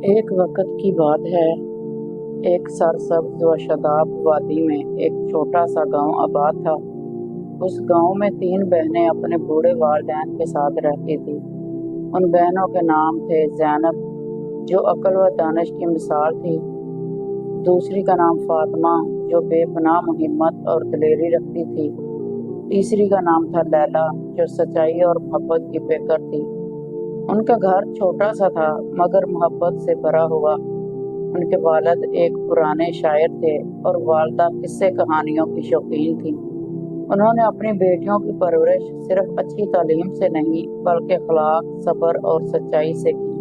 ایک وقت کی بات ہے، ایک سرسبز و شاداب وادی میں ایک چھوٹا سا گاؤں آباد تھا۔ اس گاؤں میں 3 بہنیں اپنے بوڑھے والدین کے ساتھ رہتی تھیں۔ ان بہنوں کے نام تھے زینب، جو عقل و دانش کی مثال تھی، دوسری کا نام فاطمہ، جو بے پناہ محبت اور دلیری رکھتی تھی، تیسری کا نام تھا لیلا، جو سچائی اور محبت کی پیکر تھی۔ ان کا گھر چھوٹا سا تھا مگر محبت سے بھرا ہوا۔ ان کے والد ایک پرانے شاعر تھے اور والدہ قصے کہانیوں کی شوقین تھیں۔ انہوں نے اپنی بیٹیوں کی پرورش صرف اچھی تعلیم سے نہیں بلکہ اخلاق، صبر اور سچائی سے کی۔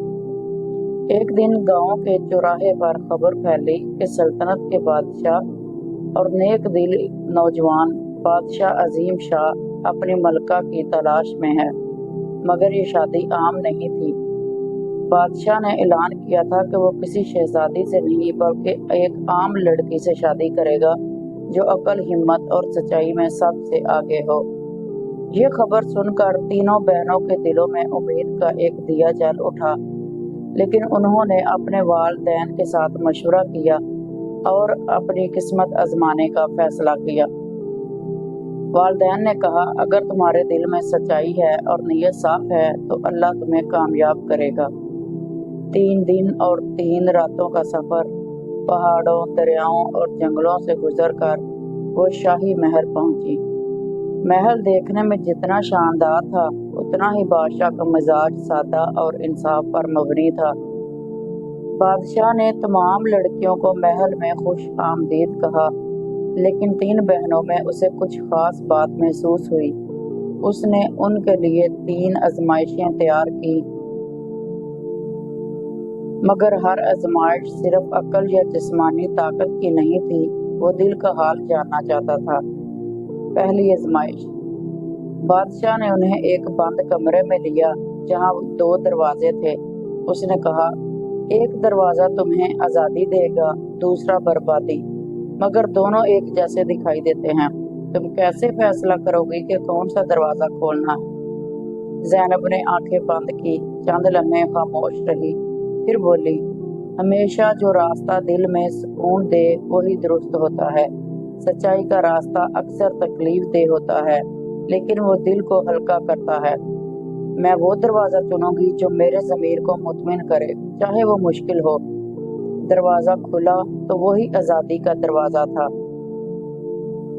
ایک دن گاؤں کے چوراہے پر خبر پھیلی کہ سلطنت کے بادشاہ اور نیک دل نوجوان بادشاہ عظیم شاہ اپنی ملکہ کی تلاش میں ہے، مگر یہ شادی عام نہیں تھی۔ بادشاہ نے اعلان کیا تھا کہ وہ کسی شہزادی سے نہیں بلکہ ایک عام لڑکی سے شادی کرے گا جو عقل، ہمت اور سچائی میں سب سے آگے ہو۔ یہ خبر سن کر تینوں بہنوں کے دلوں میں امید کا ایک دیا جل اٹھا، لیکن انہوں نے اپنے والدین کے ساتھ مشورہ کیا اور اپنی قسمت آزمانے کا فیصلہ کیا۔ والدین نے کہا، اگر تمہارے دل میں سچائی ہے اور نیت صاف ہے تو اللہ تمہیں کامیاب کرے گا۔ 3 دن اور 3 راتوں کا سفر پہاڑوں، دریاؤں اور جنگلوں سے گزر کر وہ شاہی محل پہنچی۔ محل دیکھنے میں جتنا شاندار تھا اتنا ہی بادشاہ کا مزاج سادہ اور انصاف پر مبنی تھا۔ بادشاہ نے تمام لڑکیوں کو محل میں خوش آمدید کہا، لیکن 3 بہنوں میں اسے کچھ خاص بات محسوس ہوئی۔ اس نے ان کے لیے 3 آزمائشیں تیار کی، مگر ہر آزمائش صرف عقل یا جسمانی طاقت کی نہیں تھی، وہ دل کا حال جاننا چاہتا تھا۔ پہلی آزمائش، بادشاہ نے انہیں ایک بند کمرے میں لیا جہاں 2 دروازے تھے۔ اس نے کہا، ایک دروازہ تمہیں آزادی دے گا، دوسرا بربادی، مگر دونوں ایک جیسے دکھائی دیتے ہیں۔ تم کیسے فیصلہ کرو گی کہ کون سا دروازہ کھولنا ہے؟ زینب نے آنکھیں بند کی، چند لمحے خاموش رہی، پھر بولی، ہمیشہ جو راستہ دل میں سکون دے وہی درست ہوتا ہے۔ سچائی کا راستہ اکثر تکلیف دہ ہوتا ہے، لیکن وہ دل کو ہلکا کرتا ہے۔ میں وہ دروازہ چنوں گی جو میرے ضمیر کو مطمئن کرے، چاہے وہ مشکل ہو۔ دروازہ کھلا تو وہی آزادی کا دروازہ تھا۔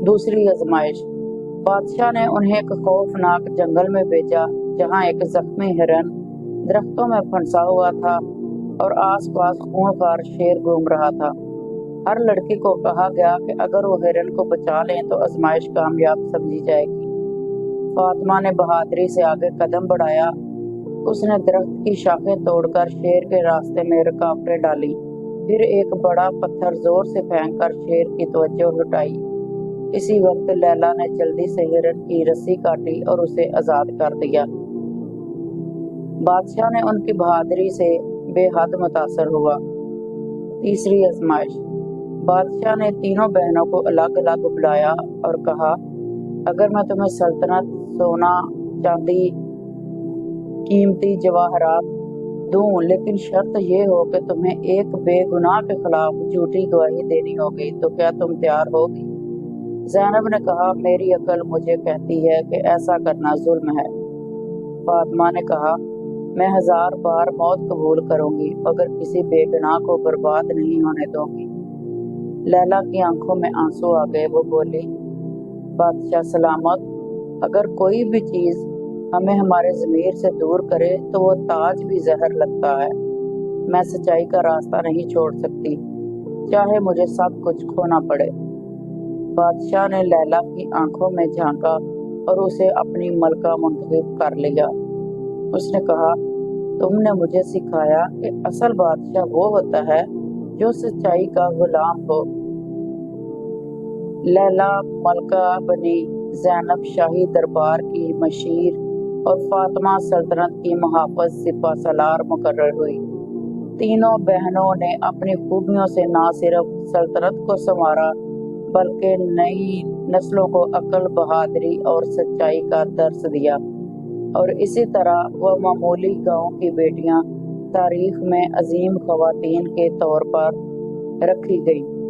دوسری آزمائش، بادشاہ نے انہیں ایک خوفناک جنگل میں بھیجا جہاں ایک زخمی ہرن درختوں میں پھنسا ہوا تھا اور آس پاس خونخوار شیر گھوم رہا تھا۔ ہر لڑکی کو کہا گیا کہ اگر وہ ہرن کو بچا لیں تو آزمائش کامیاب سمجھی جائے گی۔ فاطمہ نے بہادری سے آگے قدم بڑھایا۔ اس نے درخت کی شاخیں توڑ کر شیر کے راستے میں رکاوٹیں ڈالی، پھر ایک بڑا پتھر زور سے پھینک کر شیر کی توجہ ہٹائی۔ اسی وقت لیلا نے جلدی سے ہرن کی رسی کاٹی اور اسے آزاد کر دیا۔ بادشاہ نے ان کی بہادری سے بے حد متاثر ہوا۔ تیسری آزمائش، بادشاہ نے تینوں بہنوں کو الگ الگ بلایا اور کہا، اگر میں تمہیں سلطنت، سونا، چاندی، قیمتی جواہرات دوں، لیکن شرط یہ ہو کہ تمہیں ایک بے گناہ کے خلاف جھوٹی گواہی دینی ہوگی، تو کیا تم تیار ہوگی؟ زینب نے کہا، میری عقل مجھے کہتی ہے کہ ایسا کرنا ظلم ہے۔ فاطمہ نے کہا، میں 1000 بار موت قبول کروں گی مگر کسی بے گناہ کو برباد نہیں ہونے دوں گی۔ لیلا کی آنکھوں میں آنسو آ گئے، وہ بولی، بادشاہ سلامت، اگر کوئی بھی چیز ہمیں ہمارے ضمیر سے دور کرے تو وہ تاج بھی زہر لگتا ہے۔ میں سچائی کا راستہ نہیں چھوڑ سکتی، چاہے مجھے سب کچھ کھونا پڑے۔ بادشاہ نے لیلا کی آنکھوں میں جھانکا اور اسے اپنی ملکہ منتخب کر لیا۔ اس نے کہا، تم نے مجھے سکھایا کہ اصل بادشاہ وہ ہوتا ہے جو سچائی کا غلام ہو۔ لیلا ملکہ بنی، زینب شاہی دربار کی مشیر اور فاطمہ سلطنت کی محافظ سپہ سالار مقرر ہوئی۔ تینوں بہنوں نے اپنی خوبیوں سے نہ صرف سلطنت کو سنوارا بلکہ نئی نسلوں کو عقل، بہادری اور سچائی کا درس دیا، اور اسی طرح وہ معمولی گاؤں کی بیٹیاں تاریخ میں عظیم خواتین کے طور پر رکھی گئی۔